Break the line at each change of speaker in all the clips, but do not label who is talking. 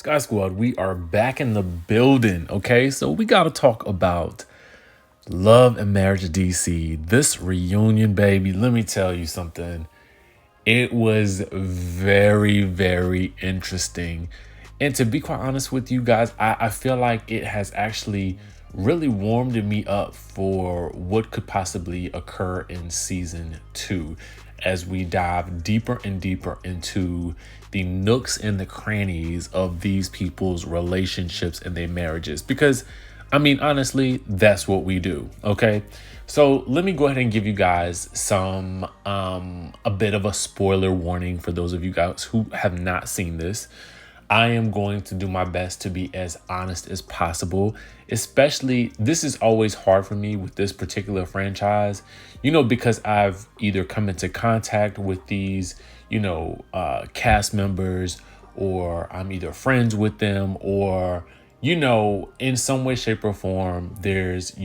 Sky Squad, we are back in the building. Okay, so we got to talk about Love and Marriage DC. This reunion, baby, let me tell you something. It was very, very interesting. And to be quite honest with you guys, I feel like it has actually really warmed me up for what could possibly occur in season 2 as we dive deeper and deeper into the nooks and the crannies of these people's relationships and their marriages. Because I mean, honestly, that's what we do. Okay. So let me go ahead and give you guys a bit of a spoiler warning for those of you guys who have not seen this. I am going to do my best to be as honest as possible. Especially, this is always hard for me with this particular franchise, because I've either come into contact with these, cast members, or I'm either friends with them, or, in some way, shape, or form, there's,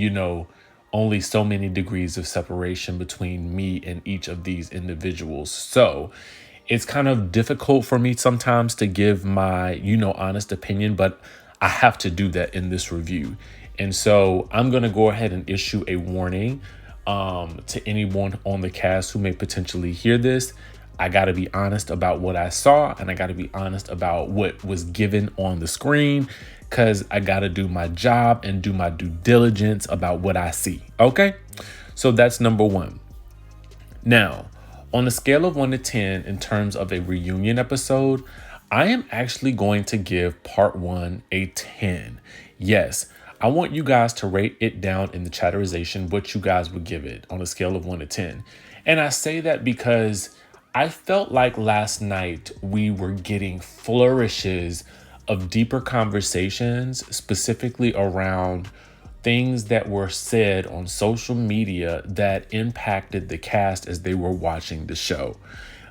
only so many degrees of separation between me and each of these individuals. So it's kind of difficult for me sometimes to give my, honest opinion, but I have to do that in this review. And so I'm going to go ahead and issue a warning to anyone on the cast who may potentially hear this. I got to be honest about what I saw, and I got to be honest about what was given on the screen, because I got to do my job and do my due diligence about what I see. Okay, so that's number one. Now, on a scale of 1 to 10 in terms of a reunion episode, I am actually going to give part 1 a 10. Yes, I want you guys to rate it down in the chatterization what you guys would give it on a scale of 1 to 10. And I say that because I felt like last night we were getting flourishes of deeper conversations, specifically around things that were said on social media that impacted the cast as they were watching the show.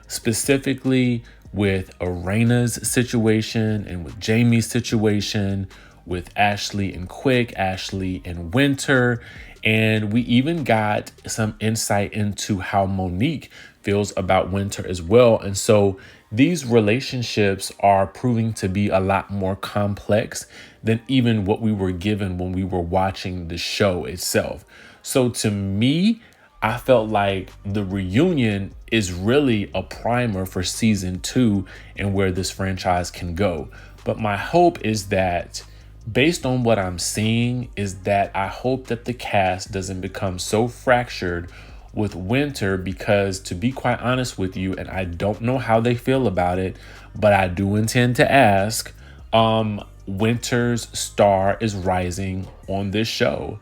Specifically with Arena's situation and with Jamie's situation, with Ashley and Quick, Ashley and Winter. And we even got some insight into how Monique feels about Winter as well. And so these relationships are proving to be a lot more complex than even what we were given when we were watching the show itself. So to me, I felt like the reunion is really a primer for season 2 and where this franchise can go. But my hope is that, based on what I'm seeing, is that I hope that the cast doesn't become so fractured with Winter, because to be quite honest with you, and I don't know how they feel about it, but I do intend to ask, Winter's star is rising on this show,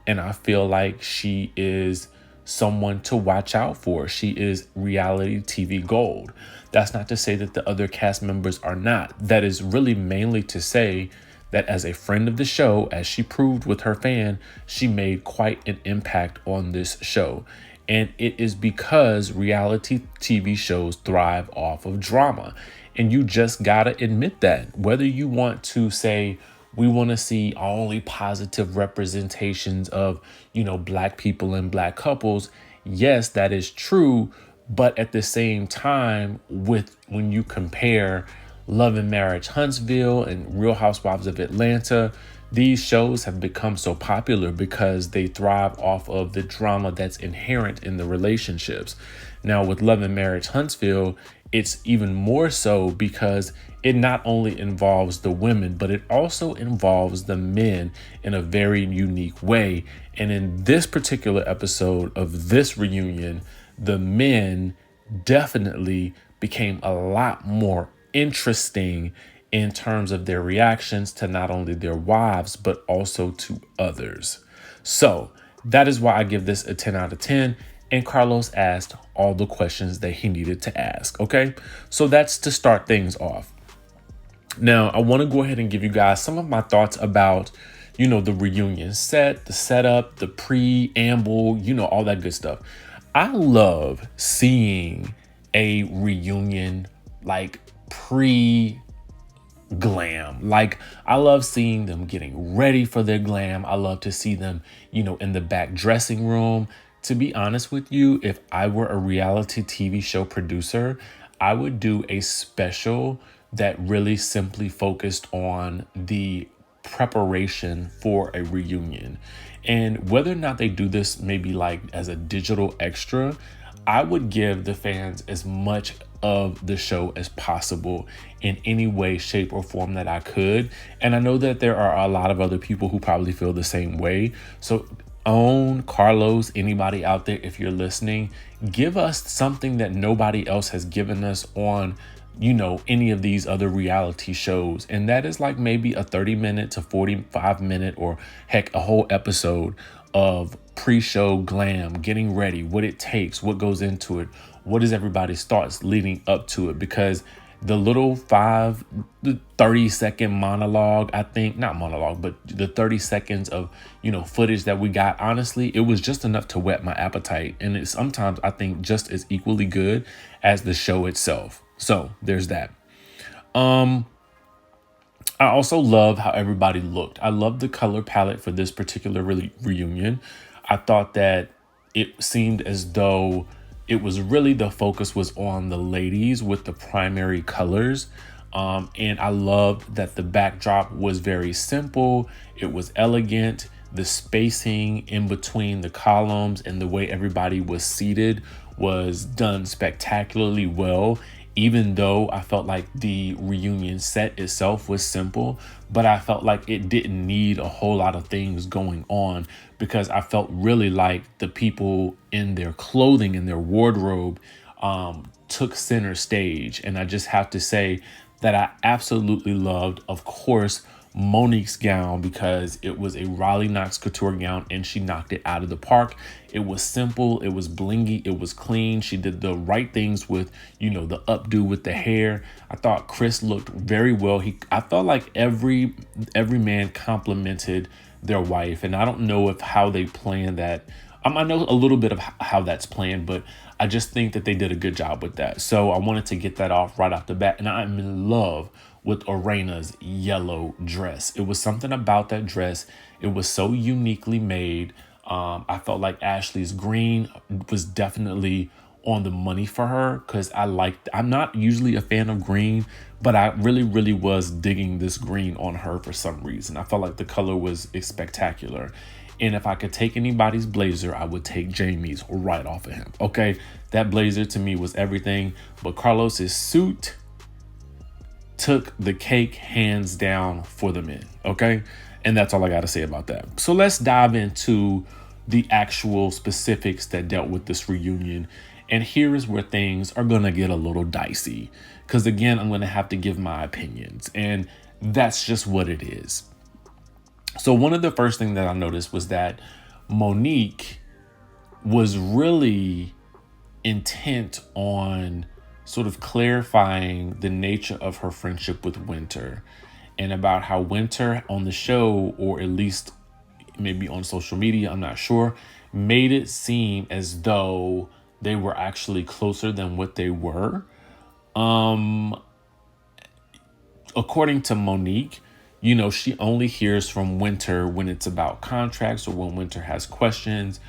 and I feel like she is someone to watch out for. She is reality TV gold. That's not to say that the other cast members are not. That is really mainly to say that as a friend of the show, as she proved with her fan, she made quite an impact on this show. And it is because reality TV shows thrive off of drama. And you just gotta admit that. Whether you want to say, we want to see only positive representations of, Black people and Black couples. Yes, that is true. But at the same time, when you compare Love and Marriage Huntsville and Real Housewives of Atlanta, these shows have become so popular because they thrive off of the drama that's inherent in the relationships. Now, with Love and Marriage Huntsville, it's even more so because it not only involves the women, but it also involves the men in a very unique way. And in this particular episode of this reunion, the men definitely became a lot more interesting in terms of their reactions to not only their wives, but also to others. So that is why I give this a 10 out of 10. And Carlos asked all the questions that he needed to ask. Okay, so that's to start things off. Now, I want to go ahead and give you guys some of my thoughts about, the reunion set, the setup, the preamble, all that good stuff. I love seeing a reunion like pre-glam. Like, I love seeing them getting ready for their glam. I love to see them, in the back dressing room. To be honest with you, if I were a reality TV show producer, I would do a special that really simply focused on the preparation for a reunion. And whether or not they do this maybe like as a digital extra, I would give the fans as much of the show as possible in any way, shape, or form that I could. And I know that there are a lot of other people who probably feel the same way. So Carlos, anybody out there, if you're listening, give us something that nobody else has given us on, any of these other reality shows. And that is like maybe a 30-minute to 45-minute, or heck, a whole episode of pre-show glam, getting ready, what it takes, what goes into it, what is everybody's thoughts leading up to it. Because the little 30-second monologue, I think, not monologue, but the 30 seconds of, footage that we got, honestly, it was just enough to whet my appetite. And it's sometimes, I think, just as equally good as the show itself. So there's that. I also love how everybody looked. I love the color palette for this particular reunion. I thought that it seemed as though it was really, the focus was on the ladies with the primary colors. And I loved that the backdrop was very simple. It was elegant. The spacing in between the columns and the way everybody was seated was done spectacularly well. Even though I felt like the reunion set itself was simple, but I felt like it didn't need a whole lot of things going on, because I felt really like the people in their clothing and their wardrobe took center stage. And I just have to say that I absolutely loved, of course, Monique's gown, because it was a Raleigh Knox couture gown and she knocked it out of the park. It was simple, it was blingy, it was clean. She did the right things with, the updo with the hair. I thought Chris looked very well. I felt like every man complimented their wife, and I don't know if how they planned that. I know a little bit of how that's planned, but I just think that they did a good job with that. So I wanted to get that off right off the bat. And I'm in love with Arena's yellow dress. It was something about that dress. It was so uniquely made. I felt like Ashley's green was definitely on the money for her, because I'm not usually a fan of green, but I really, really was digging this green on her for some reason. I felt like the color was spectacular. And if I could take anybody's blazer, I would take Jamie's right off of him. Okay, that blazer to me was everything. But Carlos's suit took the cake hands down for the men. Okay, and that's all I got to say about that. So let's dive into the actual specifics that dealt with this reunion. And here is where things are going to get a little dicey, because again, I'm going to have to give my opinions, and that's just what it is. So one of the first things that I noticed was that Monique was really intent on sort of clarifying the nature of her friendship with Winter, and about how Winter on the show, or at least maybe on social media, I'm not sure, made it seem as though they were actually closer than what they were. According to Monique, she only hears from Winter when it's about contracts or when Winter has questions.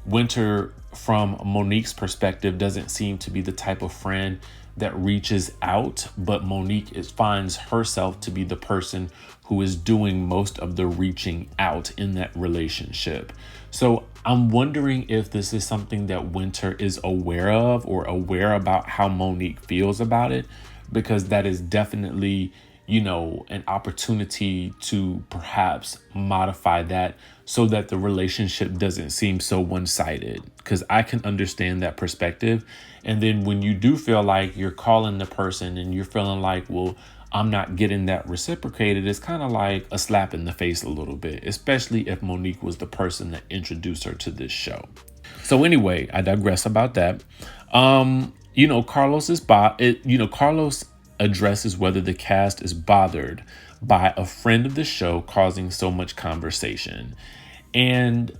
Winter, from Monique's perspective, doesn't seem to be the type of friend that reaches out, but Monique finds herself to be the person who is doing most of the reaching out in that relationship. So I'm wondering if this is something that Winter is aware of, or aware about how Monique feels about it, because that is definitely, an opportunity to perhaps modify that so that the relationship doesn't seem so one-sided, because I can understand that perspective. And then when you do feel like you're calling the person and you're feeling like, well, I'm not getting that reciprocated, it's kind of like a slap in the face a little bit, especially if Monique was the person that introduced her to this show. So anyway, I digress about that. Carlos addresses whether the cast is bothered by a friend of the show causing so much conversation. And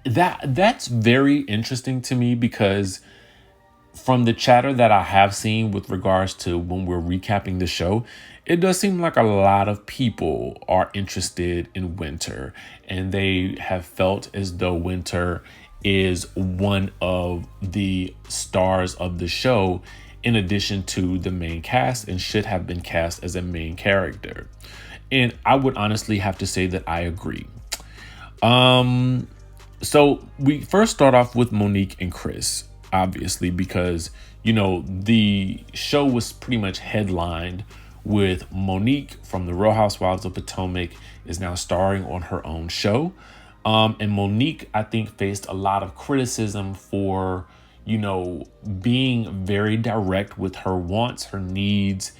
that's very interesting to me, because from the chatter that I have seen with regards to when we're recapping the show, it does seem like a lot of people are interested in Winter, and they have felt as though Winter is one of the stars of the show. in addition to the main cast and should have been cast as a main character. And I would honestly have to say that I agree. So we first start off with Monique and Chris, obviously, because, the show was pretty much headlined with Monique from the Real Housewives of Potomac is now starring on her own show. And Monique, I think, faced a lot of criticism for, being very direct with her wants, her needs,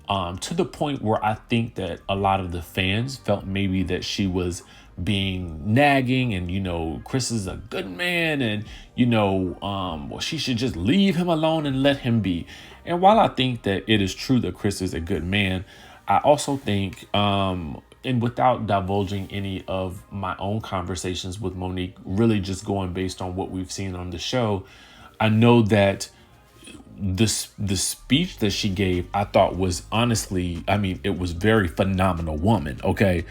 to the point where I think that a lot of the fans felt maybe that she was being nagging and, Chris is a good man and, well, she should just leave him alone and let him be. And while I think that it is true that Chris is a good man, I also think, and without divulging any of my own conversations with Monique, really just going based on what we've seen on the show, I know that the speech that she gave, I thought was honestly, it was very phenomenal woman. Okay.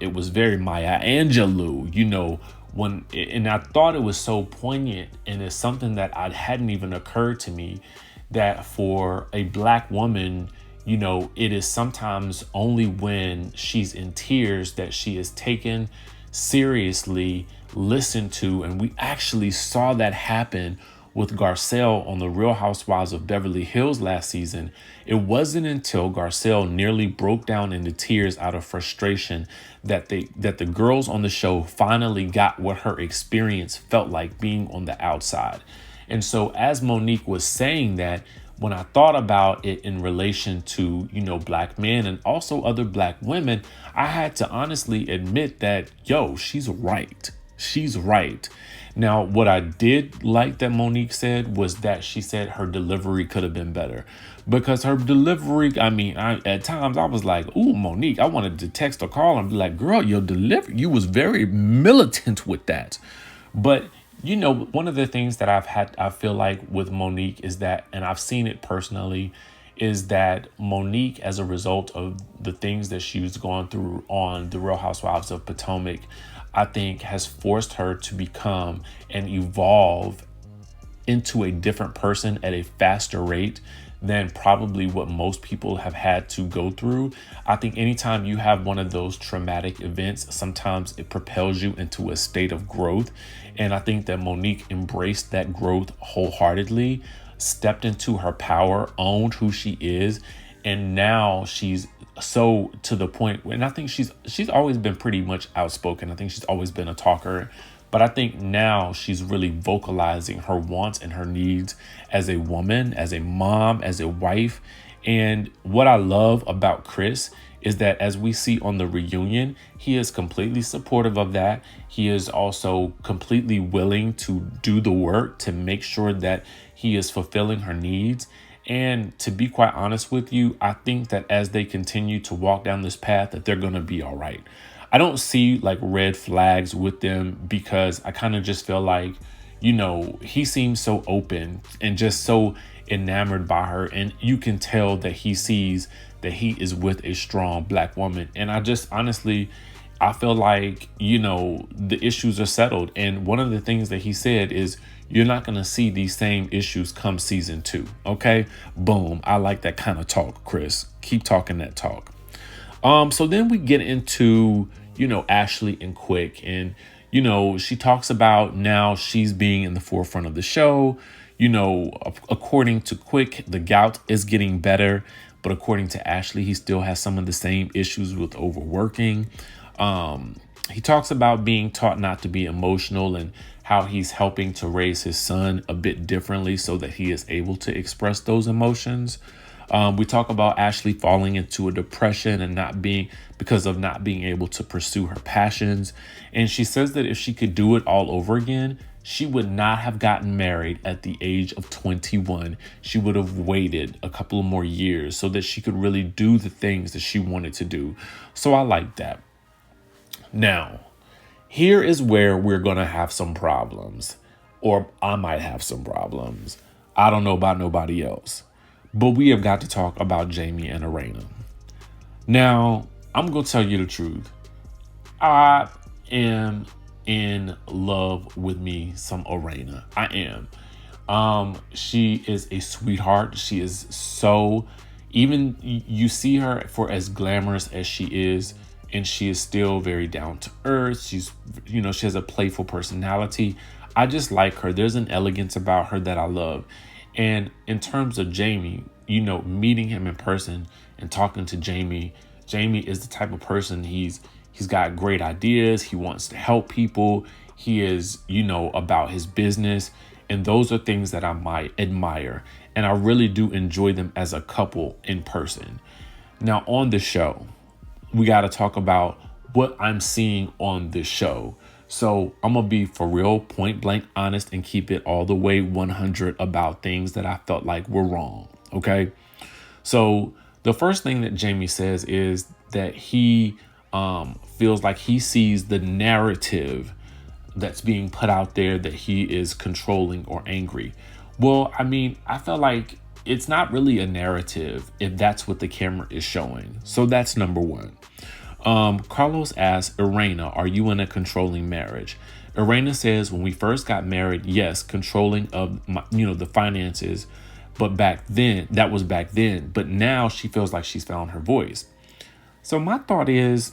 It was very Maya Angelou, and I thought it was so poignant, and it's something that hadn't even occurred to me, that for a Black woman, it is sometimes only when she's in tears that she is taken seriously, listened to. And we actually saw that happen with Garcelle on the Real Housewives of Beverly Hills last season. It wasn't until Garcelle nearly broke down into tears out of frustration that the girls on the show finally got what her experience felt like being on the outside. And so as Monique was saying that, when I thought about it in relation to, Black men and also other Black women, I had to honestly admit that, she's right. She's right. Now, what I did like that Monique said was that she said her delivery could have been better, because her delivery, at times I was like, ooh, Monique, I wanted to text or call and be like, girl, your delivery, you was very militant with that. But, one of the things that I feel like with Monique is that, and I've seen it personally, is that Monique, as a result of the things that she was going through on the Real Housewives of Potomac, I think has forced her to become and evolve into a different person at a faster rate than probably what most people have had to go through. I think anytime you have one of those traumatic events, sometimes it propels you into a state of growth. And I think that Monique embraced that growth wholeheartedly, stepped into her power, owned who she is, and now she's so to the point, and I think she's always been pretty much outspoken. I think she's always been a talker, but I think now she's really vocalizing her wants and her needs as a woman, as a mom, as a wife. And what I love about Chris is that, as we see on the reunion, he is completely supportive of that. He is also completely willing to do the work to make sure that he is fulfilling her needs. And to be quite honest with you, I think that as they continue to walk down this path, that they're going to be all right. I don't see like red flags with them, because I kind of just feel like, he seems so open and just so enamored by her. And you can tell that he sees that he is with a strong Black woman. And I just honestly, I feel like, the issues are settled. And one of the things that he said is, you're not going to see these same issues come season 2. Okay, boom. I like that kind of talk, Chris. Keep talking that talk. So then we get into, Ashley and Quick, and, she talks about now she's being in the forefront of the show. According to Quick, the gout is getting better, but according to Ashley, he still has some of the same issues with overworking. He talks about being taught not to be emotional and how he's helping to raise his son a bit differently so that he is able to express those emotions. We talk about Ashley falling into a depression and because of not being able to pursue her passions. And she says that if she could do it all over again, she would not have gotten married at the age of 21. She would have waited a couple of more years so that she could really do the things that she wanted to do. So I like that. Now, here is where we're going to have some problems, or I might have some problems. I don't know about nobody else, but we have got to talk about Jamie and Arena. Now, I'm going to tell you the truth. I am in love with me some Arena. I am. She is a sweetheart. She is so, even you see her for as glamorous as she is, and she is still very down to earth. She's, she has a playful personality. I just like her. There's an elegance about her that I love. And in terms of Jamie, meeting him in person and talking to Jamie is the type of person he's got great ideas. He wants to help people. He is, about his business. And those are things that I might admire. And I really do enjoy them as a couple in person. Now on the show, we got to talk about what I'm seeing on this show. So I'm going to be for real, point blank honest, and keep it all the way 100 about things that I felt like were wrong. Okay. So the first thing that Jamie says is that he feels like he sees the narrative that's being put out there that he is controlling or angry. Well, I mean, I felt like it's not really a narrative if that's what the camera is showing. So that's number one. Carlos asks Irena, are you in a controlling marriage? Irena says, when we first got married, yes, controlling of my, the finances. But that was back then. But now she feels like she's found her voice. So my thought is,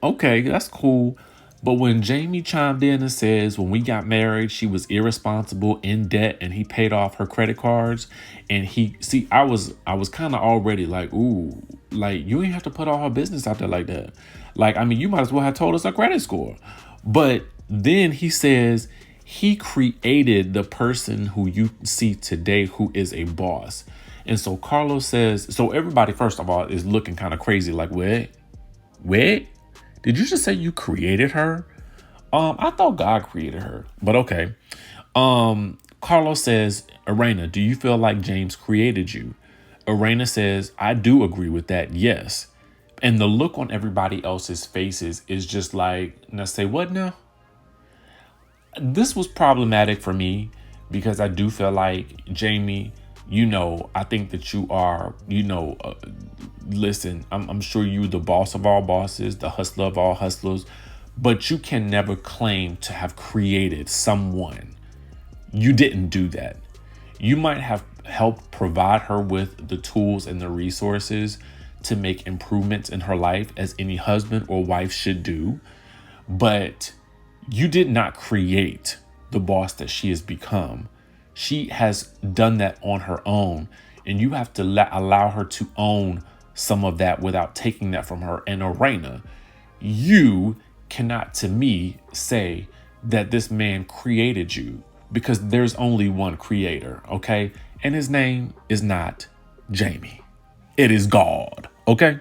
okay, that's cool. But when Jamie chimed in and says, when we got married, she was irresponsible, in debt, and he paid off her credit cards. And I was kind of already like, ooh, like, you ain't have to put all her business out there like that. Like, I mean, you might as well have told us her credit score. But then he says he created the person who you see today, who is a boss. And so Carlos says, so everybody, first of all, is looking kind of crazy. Like, wait, did you just say you created her? I thought God created her, but okay. Carlos says, Irena, do you feel like James created you? Irena says, I do agree with that. Yes. And the look on everybody else's faces is just like, now say what now? This was problematic for me because I do feel like Jamie, I think that you are, listen, I'm sure you're the boss of all bosses, the hustler of all hustlers, but you can never claim to have created someone. You didn't do that. You might have helped provide her with the tools and the resources to make improvements in her life, as any husband or wife should do. But you did not create the boss that she has become. She has done that on her own, and you have to allow her to own some of that without taking that from her. And Irena, you cannot, to me, say that this man created you, because there's only one creator, okay? And his name is not Jamie. It is God, okay?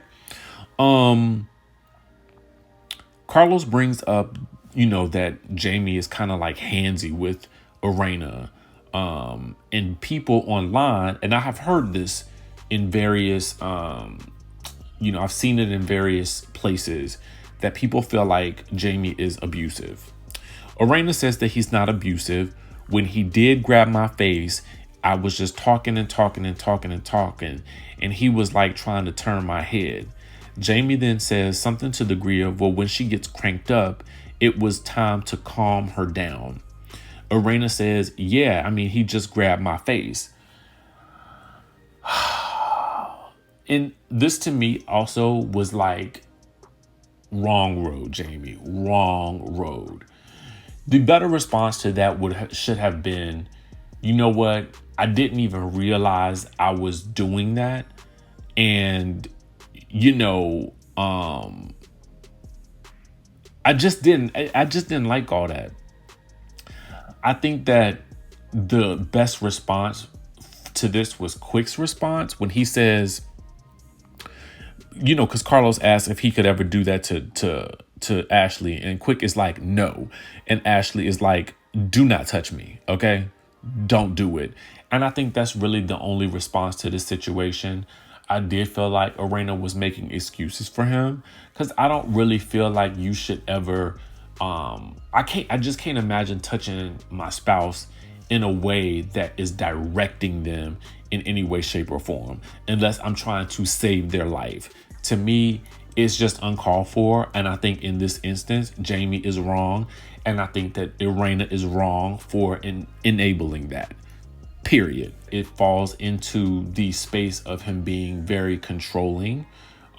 Carlos brings up, that Jamie is kind of like handsy with Irena. And people online, and I have heard this in various, I've seen it in various places, that people feel like Jamie is abusive. Irena says that he's not abusive. When he did grab my face, I was just talking, and he was like trying to turn my head. Jamie then says something to the degree of, well, when she gets cranked up, it was time to calm her down. Irena says, yeah, I mean, he just grabbed my face. And this to me also was like, wrong road, Jamie, wrong road. The better response to that should have been, you know what? I didn't even realize I was doing that. And, I just didn't like all that. I think that the best response to this was Quick's response when he says, because Carlos asked if he could ever do that to Ashley, and Quick is like, no. And Ashley is like, do not touch me. Okay. Don't do it. And I think that's really the only response to this situation. I did feel like Irena was making excuses for him, because I don't really feel like you should ever, I just can't imagine touching my spouse in a way that is directing them in any way, shape, or form, unless I'm trying to save their life. To me, it's just uncalled for. And I think in this instance, Jamie is wrong. And I think that Irena is wrong for enabling that. Period. It falls into the space of him being very controlling.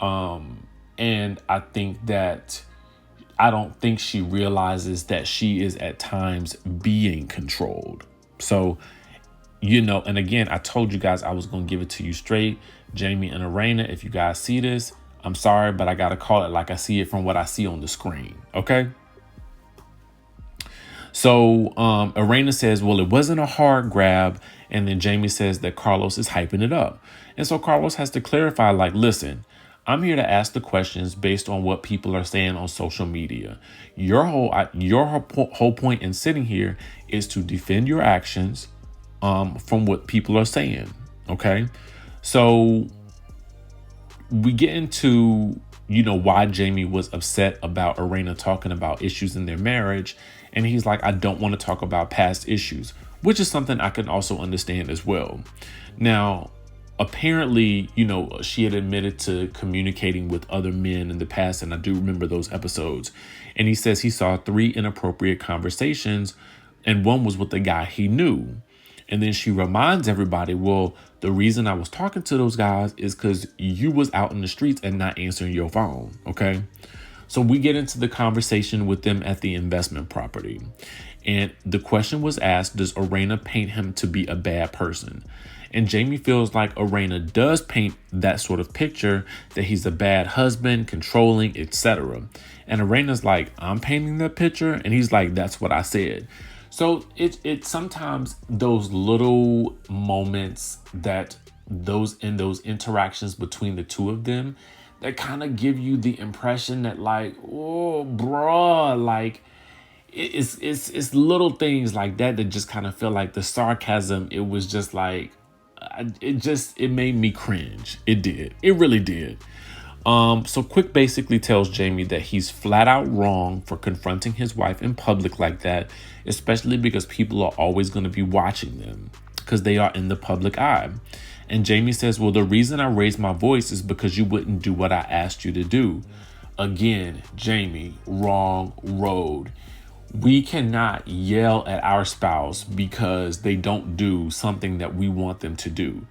And I think that I don't think she realizes that she is at times being controlled. So, and again, I told you guys I was going to give it to you straight. Jamie and Irena, if you guys see this, I'm sorry, but I got to call it like I see it from what I see on the screen. Okay. So Irena says, well, it wasn't a hard grab. And then Jamie says that Carlos is hyping it up. And so Carlos has to clarify, like, listen, I'm here to ask the questions based on what people are saying on social media. Your whole point in sitting here is to defend your actions from what people are saying. Okay. So we get into, why Jamie was upset about Irena talking about issues in their marriage. And he's like, I don't want to talk about past issues, which is something I can also understand as well. Now, apparently, she had admitted to communicating with other men in the past. And I do remember those episodes. And he says he saw 3 inappropriate conversations, and one was with a guy he knew. And then she reminds everybody, well, the reason I was talking to those guys is because you was out in the streets and not answering your phone. Okay. So we get into the conversation with them at the investment property. And the question was asked, does Irena paint him to be a bad person? And Jamie feels like Irena does paint that sort of picture, that he's a bad husband, controlling, etc. And Irena's like, I'm painting that picture. And he's like, that's what I said. So it's sometimes those little moments that those interactions between the two of them that kind of give you the impression that, like, oh, bruh, like it's little things like that just kind of feel like the sarcasm. It was just like, it made me cringe. It did. It really did. So Quick basically tells Jamie that he's flat out wrong for confronting his wife in public like that, especially because people are always going to be watching them because they are in the public eye. And Jamie says, well, the reason I raised my voice is because you wouldn't do what I asked you to do. Again, Jamie, wrong road. We cannot yell at our spouse because they don't do something that we want them to do.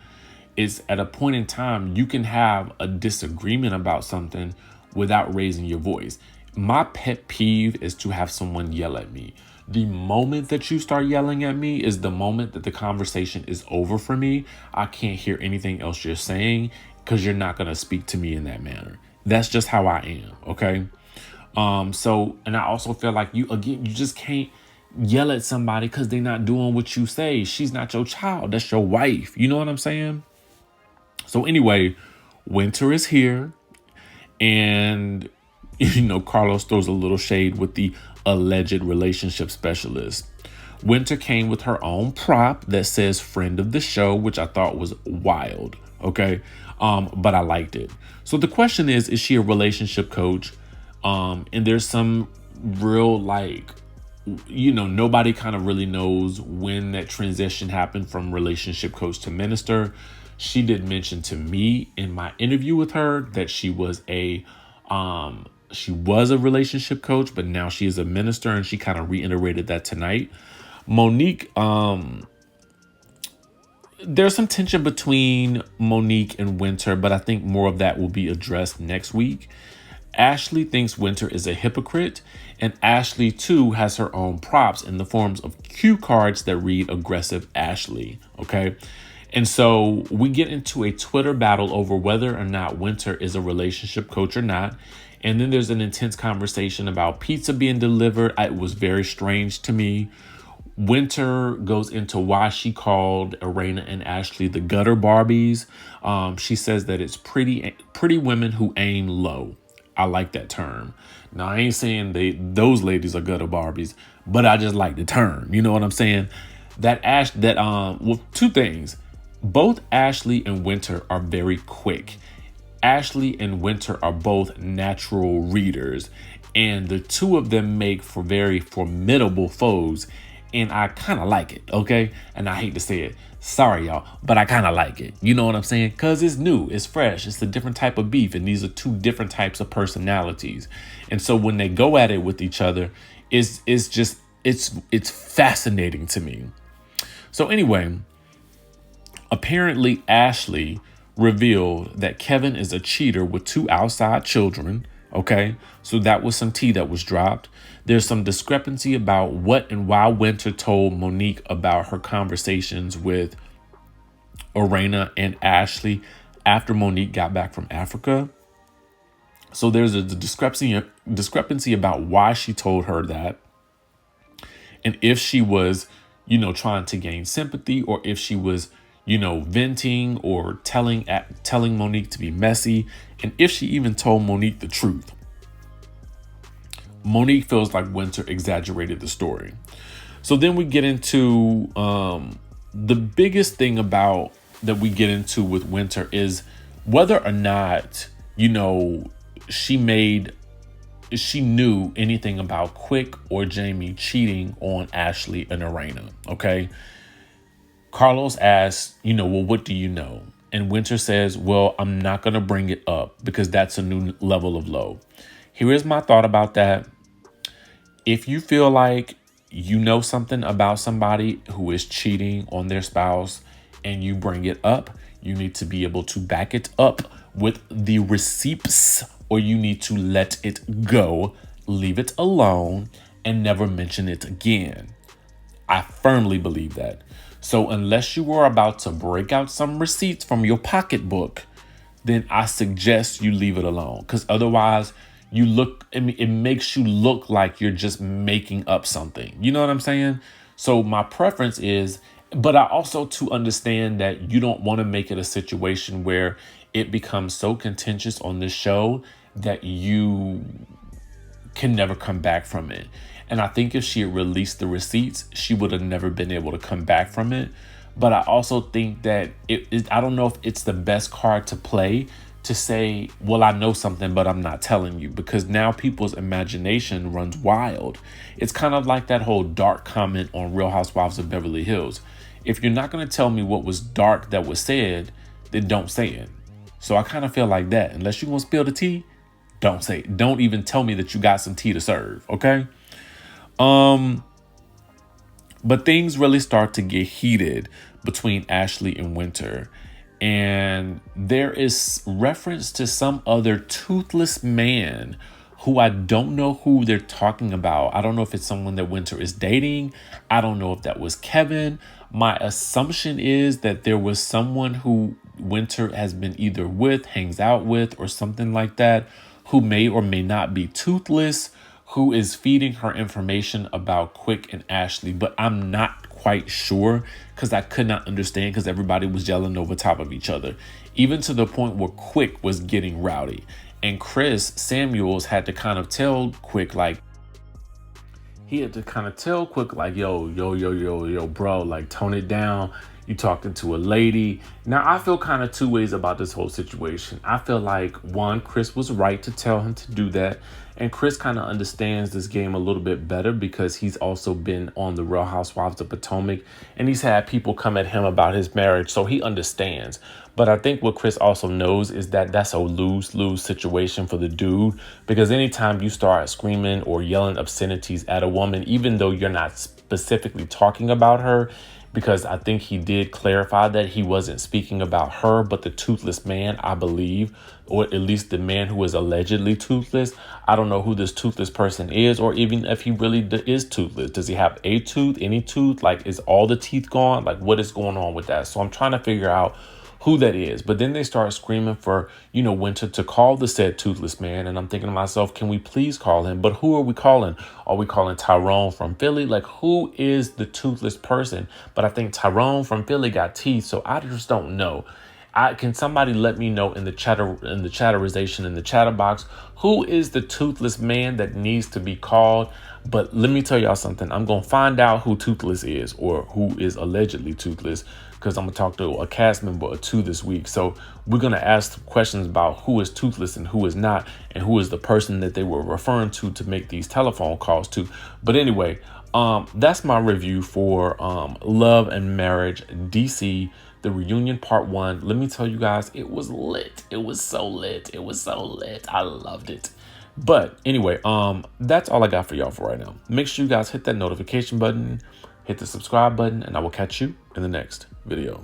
It's at a point in time, you can have a disagreement about something without raising your voice. My pet peeve is to have someone yell at me. The moment that you start yelling at me is the moment that the conversation is over for me. I can't hear anything else you're saying because you're not going to speak to me in that manner. That's just how I am. Okay. And I also feel like you just can't yell at somebody because they're not doing what you say. She's not your child. That's your wife. You know what I'm saying? So anyway, winter is here, and, Carlos throws a little shade with the alleged relationship specialist. Winter came with her own prop that says friend of the show, which I thought was wild. Okay. But I liked it. So the question is she a relationship coach? And there's some real, nobody kind of really knows when that transition happened from relationship coach to minister. She did mention to me in my interview with her that she was a relationship coach, but now she is a minister, and she kind of reiterated that tonight. Monique, there's some tension between Monique and Winter, but I think more of that will be addressed next week. Ashley thinks Winter is a hypocrite, and Ashley too has her own props in the forms of cue cards that read aggressive Ashley. Okay. And so we get into a Twitter battle over whether or not Winter is a relationship coach or not. And then there's an intense conversation about pizza being delivered. It was very strange to me. Winter goes into why she called Irena and Ashley the gutter Barbies. She says that it's pretty women who aim low. I like that term. Now, I ain't saying those ladies are gutter Barbies, but I just like the term. You know what I'm saying? Two things. Both Ashley and Winter are very quick. Ashley and Winter are both natural readers, and the two of them make for very formidable foes. And I kind of like it, okay? And I hate to say it. Sorry, y'all, but I kind of like it. You know what I'm saying? Because it's new, it's fresh, it's a different type of beef. And these are two different types of personalities. And so when they go at it with each other, it's fascinating to me. So anyway, apparently Ashley revealed that Kevin is a cheater with 2 outside children. Okay, so that was some tea that was dropped. There's some discrepancy about what and why Winter told Monique about her conversations with Orena and Ashley after Monique got back from Africa. So there's a discrepancy about why she told her that, and if she was, trying to gain sympathy, or if she was, venting or telling Monique to be messy, and if she even told Monique the truth. Monique feels like Winter exaggerated the story. So then we get into the biggest thing about that we get into with Winter is whether or not, she knew anything about Quick or Jamie cheating on Ashley and Orena. Okay. Carlos asks, well, what do you know? And Winter says, well, I'm not going to bring it up because that's a new level of low. Here is my thought about that. If you feel like you know something about somebody who is cheating on their spouse and you bring it up, you need to be able to back it up with the receipts, or you need to let it go, leave it alone, and never mention it again. I firmly believe that. So unless you are about to break out some receipts from your pocketbook, then I suggest you leave it alone. Because otherwise, it makes you look like you're just making up something. You know what I'm saying? So my preference is, but I also to understand that you don't want to make it a situation where it becomes so contentious on this show that you can never come back from it. And I think if she had released the receipts, she would have never been able to come back from it. But I also think that I don't know if it's the best card to play to say, well, I know something, but I'm not telling you, because now people's imagination runs wild. It's kind of like that whole dark comment on Real Housewives of Beverly Hills. If you're not going to tell me what was dark that was said, then don't say it. So I kind of feel like that. Unless you're going to spill the tea, don't say it. Don't even tell me that you got some tea to serve. Okay. But things really start to get heated between Ashley and Winter. And there is reference to some other toothless man who I don't know who they're talking about. I don't know if it's someone that Winter is dating. I don't know if that was Kevin. My assumption is that there was someone who Winter has been either with, hangs out with, or something like that, who may or may not be toothless, who is feeding her information about Quick and Ashley. But I'm not quite sure because I could not understand because everybody was yelling over top of each other, even to the point where Quick was getting rowdy. And Chris Samuels had to kind of tell Quick, like, yo, bro, like, tone it down. You talking to a lady. Now, I feel kind of two ways about this whole situation. I feel like, one, Chris was right to tell him to do that. And Chris kind of understands this game a little bit better because he's also been on the Real Housewives of Potomac. And he's had people come at him about his marriage. So he understands. But I think what Chris also knows is that that's a lose-lose situation for the dude. Because anytime you start screaming or yelling obscenities at a woman, even though you're not specifically talking about her, because I think he did clarify that he wasn't speaking about her, but the toothless man, I believe, or at least the man who is allegedly toothless. I don't know who this toothless person is, or even if he really is toothless. Does he have a tooth, any tooth? Like, is all the teeth gone? Like, what is going on with that? So I'm trying to figure out who that is. But then they start screaming for, Winter to call the said toothless man. And I'm thinking to myself, can we please call him? But who are we calling? Are we calling Tyrone from Philly? Like, who is the toothless person? But I think Tyrone from Philly got teeth. So I just don't know. Can somebody let me know in the chatterization, in the chatter box, who is the toothless man that needs to be called? But let me tell y'all something. I'm going to find out who toothless is, or who is allegedly toothless, because I'm going to talk to a cast member or two this week. So we're going to ask questions about who is toothless and who is not, and who is the person that they were referring to make these telephone calls to. But anyway, That's my review for Love and Marriage DC, the reunion part 1. Let me tell you guys, it was lit. It was so lit. It was so lit. I loved it. But anyway, that's all I got for y'all for right now. Make sure you guys hit that notification button, hit the subscribe button, and I will catch you in the next video.